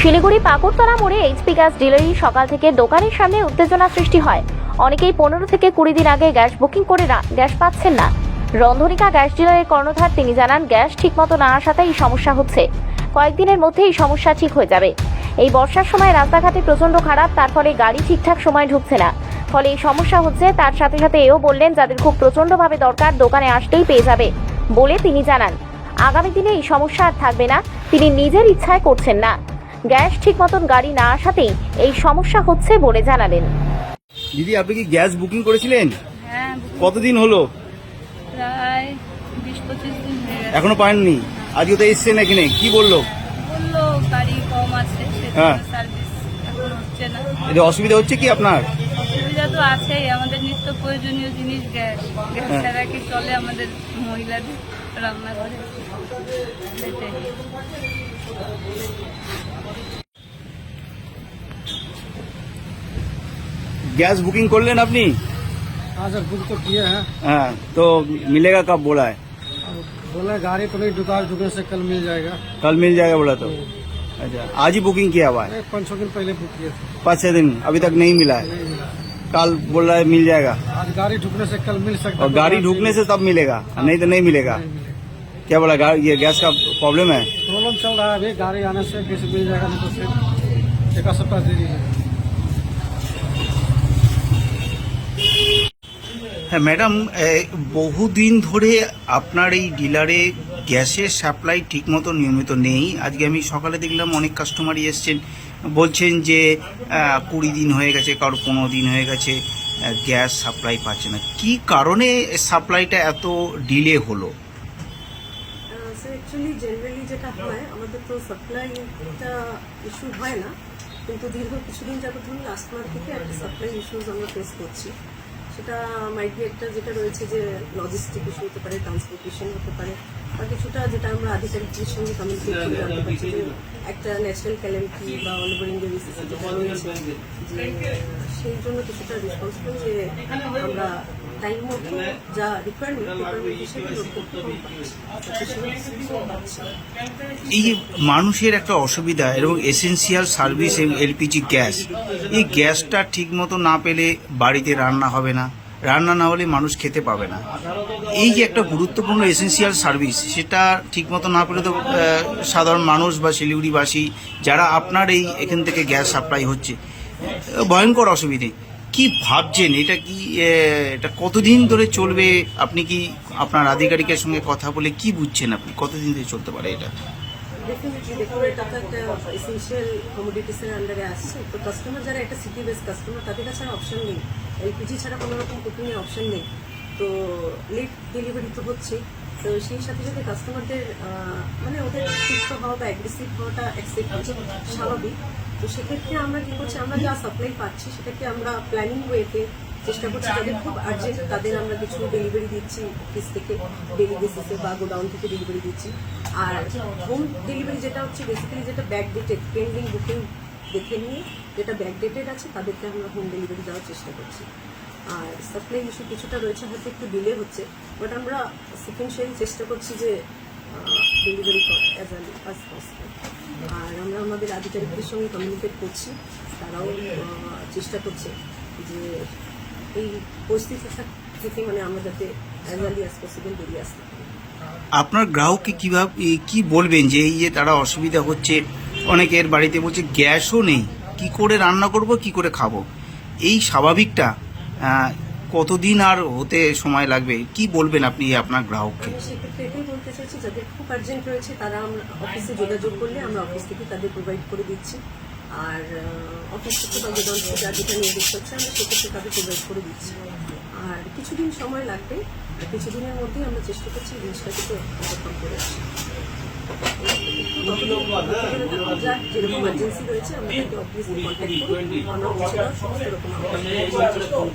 শিলিগুড়ি পাকুড়তলা মোড়ে HP gas ডিলারি সকাল থেকে দোকানের সামনে উত্তেজনা সৃষ্টি হয়। অনেকেই 15 থেকে 20 দিন আগে গ্যাস বুকিং করে গ্যাস পাচ্ছেন না। রন্ধনিকা গ্যাস ডিলারের কর্ণধার তিনি জানান, গ্যাস ঠিকমতো না আসাতে এই সমস্যা হচ্ছে। কয়েকদিনের মধ্যে এই সমস্যা ঠিক হয়ে যাবে। এই বর্ষার সময় রাস্তাঘাটে প্রচন্ড খারাপ, তার ফলে গাড়ি ঠিকঠাক সময় ঢুকছে না, ফলে এই সমস্যা হচ্ছে। তার সাথে সাথে এও বললেন, যাদের খুব প্রচন্ডভাবে দরকার দোকানে আসলেই পেয়ে যাবে বলে তিনি জানান। আগামী দিনে এই সমস্যা আর থাকবে না, তিনি নিজের ইচ্ছায় করছেন না। গ্যাস ঠিক মতন গাড়ি না আসাতেই এই সমস্যা হচ্ছে বলে জানালেন। দিদি, আপনি কি গ্যাস বুকিং করেছিলেন? হ্যাঁ, কতদিন হলো? প্রায় 20-25 দিন হয়ে গেছে। এখনো পাননি? আজকে তো এসছেন এখানে, কি বললো? বললো গাড়ি কম আছে, হ্যাঁ। সার্ভিস এখন হচ্ছে না। এটা অসুবিধা হচ্ছে কি আপনার? অসুবিধা তো আছেই, আমাদের নিত্য প্রয়োজনীয় জিনিস গ্যাস। গ্যাস ছাড়া কি চলে আমাদের মহিলাদের রান্না করে? সেটাই। गैस बुकिंग कर लेना अपनी? हाँ सर, बुक तो किए हैं। हाँ, तो मिलेगा कब बोला है? बोला गाड़ी तो नहीं, दुकान दुकान से कल मिल जाएगा। कल मिल जाएगा बोला तो? अच्छा, आज ही बुकिंग किया हुआ है? 5-6 दिन पहले बुक किए थे, 5-6 दिन अभी तक नहीं मिला है? नहीं मिला। कल बोल रहा है मिल जाएगा, आज गाड़ी ढुकने से कल मिल सकता और है। गाड़ी ढुकने से तब मिलेगा, नहीं तो नहीं मिलेगा। नहीं मिलेगा। क्या बोला, ये गैस का प्रॉब्लम है? प्रॉब्लम चल रहा है अभी, गाड़ी आने से कैसे मिल जाएगा, नहीं तो फिर एक सप्ताह दे दीजिए। হ্যাঁ ম্যাডাম, বহুদিন ধরে আপনার এই ডিলারে গ্যাসের সাপ্লাই ঠিকমতো নিয়মিত নেই। আজকে আমি সকালে দেখলাম অনেক কাস্টমারই এসছেন, বলছেন যে 20 দিন হয়ে গেছে, কারো 15 দিন হয়ে গেছে গ্যাস সাপ্লাই পাচ্ছে না। কি কারণে সাপ্লাইটা এত ডিলে হলো? স্যার, অ্যাকচুয়ালি জেনারেলি যেটা হয়, আমাদের তো সাপ্লাইটা ইস্যু হয় না, কিন্তু দীর্ঘ কিছুদিন যাবত ধরুন লাস্ট মান্থ থেকে একটা সাপ্লাই ইস্যুজ আমরা ফেস করছি। সেটা মাইট বি একটা যেটা রয়েছে যে লজিস্টিক ইস্যু হতে পারে, ট্রান্সপোর্টেশন হতে পারে, বা কিছুটা যেটা আমরা আধিকারিকদের সঙ্গে কমিউনিকেট করে জানতে পারছি যে একটা ন্যাচারাল ক্যালামিটি বা অনবোরিং যে বেসিসে যেটা রয়েছে, যে সেই জন্য কিছুটা রেসপন্সিবল যে আমরা টাইম মতো যা রিকোয়ারমেন্ট হিসেবে লোক করতে পারছি। এই যে মানুষের একটা অসুবিধা, এবং এসেনশিয়াল সার্ভিস এলপিজি গ্যাস, এই গ্যাসটা ঠিকমতো না পেলে বাড়িতে রান্না হবে না, রান্না না হলে মানুষ খেতে পাবে না। এই যে একটা গুরুত্বপূর্ণ এসেনশিয়াল সার্ভিস, সেটা ঠিকমতো না পেলে তো সাধারণ মানুষ বা শিলিগুড়িবাসী যারা আপনার এখান থেকে গ্যাস সাপ্লাই হচ্ছে, ভয়ঙ্কর অসুবিধে। কি ভাবছেন, এটা কি এটা কতদিন ধরে চলবে? আপনি কি আপনার আধিকারিকের সঙ্গে কথা বলে কি বুঝছেন, আপনি কতদিন ধরে চলতে পারে এটা? ডেফিনেটলি দেখুন, এটা তো একটা এসেনশিয়াল কমোডিটিসের আন্ডারে আসছে। তো কাস্টমার যারা একটা সিটি বেস কাস্টমার, তাদের কাছে আর অপশন নেই, এলপিজি ছাড়া কোনো রকম কুকিংয়ের অপশন নেই। তো লেট ডেলিভারি তো হচ্ছে, তো সেই সাথে সাথে কাস্টমারদের মানে ওদের সুস্থ হওয়া বা অ্যাগ্রেসিভ হওয়াটা অ্যাকসেপ্ট স্বাভাবিক। তো সেক্ষেত্রে আমরা কী করছি, আমরা যা সাপ্লাই পাচ্ছি সেটাকে আমরা প্ল্যানিং ওয়েতে চেষ্টা করছি, যাদের খুব আর্জেন্ট তাদের আমরা কিছু ডেলিভারি দিচ্ছি অফিস থেকে ডেলি বেসিসে বা গোডাউন থেকে ডেলিভারি দিচ্ছি। আর হোম ডেলিভারি যেটা হচ্ছে বেসিক্যালি যেটা ব্যাক ডেটেড, পেন্ডিং বুকিং দেখে নিয়ে যেটা ব্যাক ডেটেড আছে তাদেরকে আমরা হোম ডেলিভারি দেওয়ার চেষ্টা করছি। আর সাপ্লাই ইস্যু কিছুটা রয়েছে, হয়তো একটু ডিলে হচ্ছে, বাট আমরা সিকুয়েন্সিয়ালি চেষ্টা করছি যে delivery as early as possible. আর আমরা আমাদের আধিকারিকদের সঙ্গে কমিউনিকেট করছি, তারাও চেষ্টা করছে যে এই পরিস্থিতি থেকে মানে আমরা যাতে অ্যাজ আর্লি অ্যাজ পসিবল বেরিয়ে আসতে পারি। আপনার গ্রাহককে কিভাবে কি বলবেন যে এই যে তারা অসুবিধা হচ্ছে, অনেকের বাড়িতে বলছে গ্যাসও নেই, কি করে রান্না করব, কি করে খাবো? এই স্বাভাবিকটা কতদিন আর হতে সময় লাগবে, কি বলবেন আপনি আপনার গ্রাহককে? সেক্ষেত্রে এটাই বলতে চাইছি, যাদের খুব আর্জেন্ট রয়েছে তারা আমরা অফিসে যোগাযোগ করলে আমরা অফিস থেকে তাদের প্রোভাইড করে দিচ্ছি। আর অফিস থেকে বা গোডাউন থেকে যা যেটা নিয়ে দেখতে হচ্ছে আমরা সেক্ষেত্রে তাদের প্রোভাইড করে দিচ্ছি। আর কিছুদিন সময় লাগবে, আর কিছুদিনের মধ্যেই আমরা চেষ্টা করছি জিনিসটাকে তো ওভারকাম করে আসি। যেরকম এমার্জেন্সি রয়েছে আমরা তাকে অফিসে কন্ট্যাক্ট করি, আমরা সমস্ত রকম